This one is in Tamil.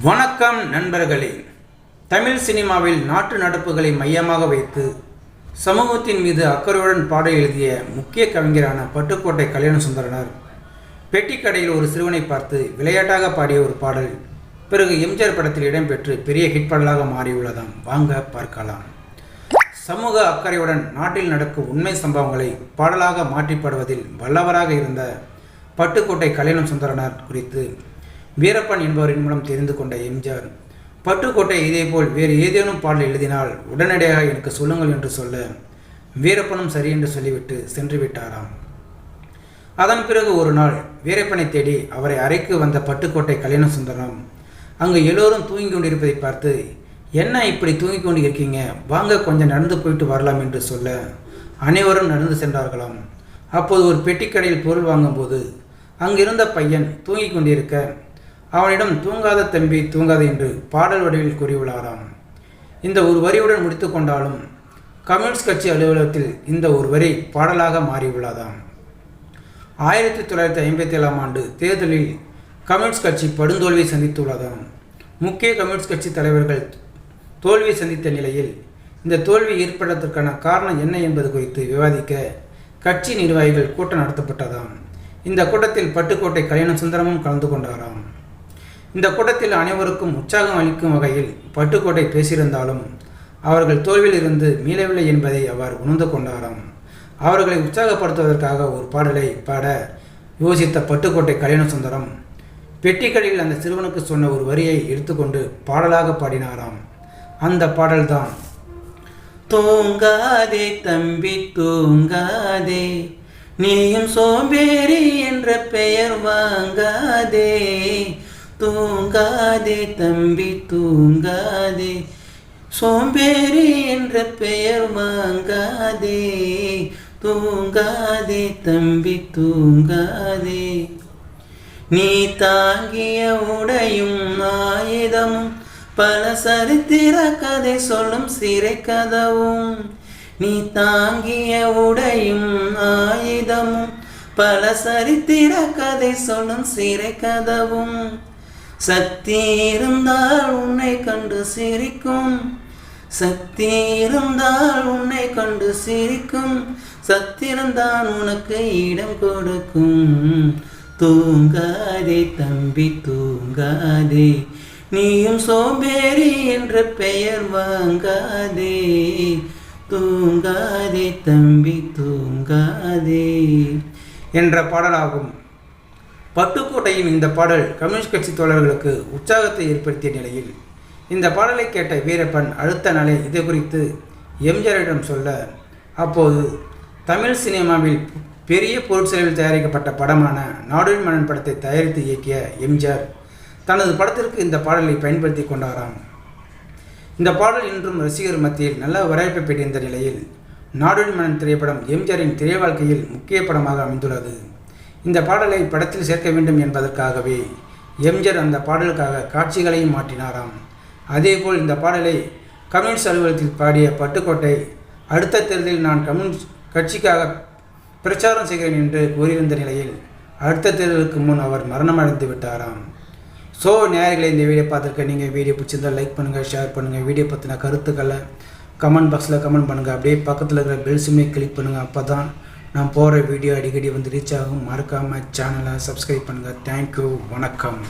வணக்கம் நண்பர்களே. தமிழ் சினிமாவில் நாட்டு நடப்புகளை மையமாக வைத்து சமூகத்தின் மீது அக்கறையுடன் பாடல் எழுதிய முக்கிய கவிஞரான பட்டுக்கோட்டை கல்யாணசுந்தரனார் பெட்டிக்கடையில் ஒரு சிறுவனை பார்த்து விளையாட்டாக பாடிய ஒரு பாடல் பிறகு எம்ஜிஆர் படத்தில் இடம்பெற்று பெரிய ஹிட் பாடலாக மாறியுள்ளதாம். வாங்க பார்க்கலாம். சமூக அக்கறையுடன் நாட்டில் நடக்கும் உண்மை சம்பவங்களை பாடலாக மாற்றிப்பாடுவதில் வல்லவராக இருந்த பட்டுக்கோட்டை கல்யாணசுந்தரனார் குறித்து வீரப்பன் என்பவரின் மூலம் தெரிந்து கொண்ட எம்ஜிஆர், பட்டுக்கோட்டை இதேபோல் வேறு ஏதேனும் பாடல் எழுதினால் உடனடியாக எனக்கு சொல்லுங்கள் என்று சொல்ல வீரப்பனும் சரி என்று சொல்லிவிட்டு சென்று விட்டாராம். அதன் பிறகு ஒரு நாள் வீரப்பனை தேடி அவரை அறைக்கு வந்த பட்டுக்கோட்டை கல்யாணசுந்தரம் அங்கு எல்லோரும் தூங்கி கொண்டிருப்பதை பார்த்து, என்ன இப்படி தூங்கி கொண்டு இருக்கீங்க, வாங்க கொஞ்சம் நடந்து போயிட்டு வரலாம் என்று சொல்ல அனைவரும் நடந்து சென்றார்களாம். அப்போது ஒரு பெட்டிக்கடையில் பொருள் வாங்கும்போது அங்கிருந்த பையன் தூங்கி கொண்டிருக்க அவனிடம் தூங்காத தம்பி தூங்காத என்று பாடல் வடிவில் கூறியுள்ளாராம். இந்த ஒரு வரியுடன் முடித்து கொண்டாலும் கம்யூனிஸ்ட் கட்சி அலுவலகத்தில் இந்த ஒரு வரி பாடலாக மாறியுள்ளதாம். 1957ஆம் ஆண்டு தேர்தலில் கம்யூனிஸ்ட் கட்சி படுந்தோல்வியை சந்தித்துள்ளதாம். முக்கிய கம்யூனிஸ்ட் கட்சி தலைவர்கள் தோல்வியை சந்தித்த நிலையில் இந்த தோல்வி ஏற்பட்டதற்கான காரணம் என்ன என்பது குறித்து விவாதிக்க கட்சி நிர்வாகிகள் கூட்டம் நடத்தப்பட்டதாம். இந்த கூட்டத்தில் பட்டுக்கோட்டை கல்யாணசுந்தரமும் கலந்து கொண்டாராம். இந்த கூட்டத்தில் அனைவருக்கும் உற்சாகம் அளிக்கும் வகையில் பட்டுக்கோட்டை பேசியிருந்தாலும் அவர்கள் தோல்வியில் இருந்து மீளவில்லை என்பதை அவர் உணர்ந்து கொண்டாராம். அவர்களை உற்சாகப்படுத்துவதற்காக ஒரு பாடலை பாட யோசித்த பட்டுக்கோட்டை கல்யாணசுந்தரம் பெட்டிக்கடையில் அந்த சிறுவனுக்கு சொன்ன ஒரு வரியை எடுத்துக்கொண்டு பாடலாக பாடினாராம். அந்த பாடல்தான், தூங்காதே தம்பி தூங்காதே, நீயும் சோம்பேறி என்ற பெயர் வாங்காதே, தூங்காதே தம்பி தூங்காதே, சோம்பேறி என்ற பெயர் வாங்காதே, தூங்காதே தம்பி தூங்காதே, நீ தாங்கிய உடையும் ஆயுதமும் பல சரித்திர கதை சொல்லும் சிறை கதவும், நீ தாங்கிய உடையும் ஆயுதமும் பல சரித்திர கதை சொல்லும் சிறை கதவும், சக்தி இருந்தால் உன்னை கண்டு சிரிக்கும், சக்தி இருந்தால் உன்னை கண்டு சிரிக்கும், சத்திரம்தான் உனக்கு இடம் கொடுக்கும், தூங்காதே தம்பி தூங்காதே, நீயும் சோம்பேறி என்ற பெயர் வாங்காதே, தூங்காதே தம்பி தூங்காதே என்ற பாடலாகும். பட்டுக்கோட்டையின் இந்த பாடல் கம்யூனிஸ்ட் கட்சி தோழர்களுக்கு உற்சாகத்தை ஏற்படுத்திய நிலையில் இந்த பாடலை கேட்ட வீரப்பன் அடுத்த நாளே இது குறித்து எம்ஜிஆரிடம் சொல்ல, அப்போது தமிழ் சினிமாவில் பெரிய பொருட்செலவில் தயாரிக்கப்பட்ட படமான நாடோடி மன்னன் படத்தை தயாரித்து இயக்கிய எம்ஜிஆர் தனது படத்திற்கு இந்த பாடலை பயன்படுத்தி கொண்டாராம். இந்த பாடல் இன்றும் ரசிகர் மத்தியில் நல்ல வரவேற்பை பெற்றிருந்த நிலையில் நாடோடி மன்னன் திரைப்படம் எம்ஜிஆரின் திரை வாழ்க்கையில் முக்கிய படமாக அமைந்துள்ளது. இந்த பாடலை படத்தில் சேர்க்க வேண்டும் என்பதற்காகவே எம்ஜிஆர் அந்த பாடலுக்காக காட்சிகளையும் மாற்றினாராம். அதேபோல் இந்த பாடலை கம்யூனிஸ்ட் அலுவலகத்தில் பாடிய பட்டுக்கோட்டை அடுத்த தேர்தலில் நான் கம்யூனிஸ்ட் கட்சிக்காக பிரச்சாரம் செய்கிறேன் என்று கூறியிருந்த நிலையில் அடுத்த தேர்தலுக்கு முன் அவர் மரணமடைந்து விட்டாராம். ஸோ நேயர்களே, இந்த வீடியோ பார்த்துருக்க நீங்கள் வீடியோ பிடிச்சிருந்தால் லைக் பண்ணுங்கள், ஷேர் பண்ணுங்கள், வீடியோ பற்றின கருத்துக்களை கமெண்ட் பாக்ஸில் கமெண்ட் பண்ணுங்கள். அப்படியே பக்கத்தில் இருக்கிற பெல் சிம்மை கிளிக் பண்ணுங்கள். அப்போ தான் நான் போகிற வீடியோ அடிக்கடி வந்து ரீச் ஆகும். மறக்காமல் சேனலை சப்ஸ்கிரைப் பண்ணுங்கள். தேங்க்யூ, வணக்கம்.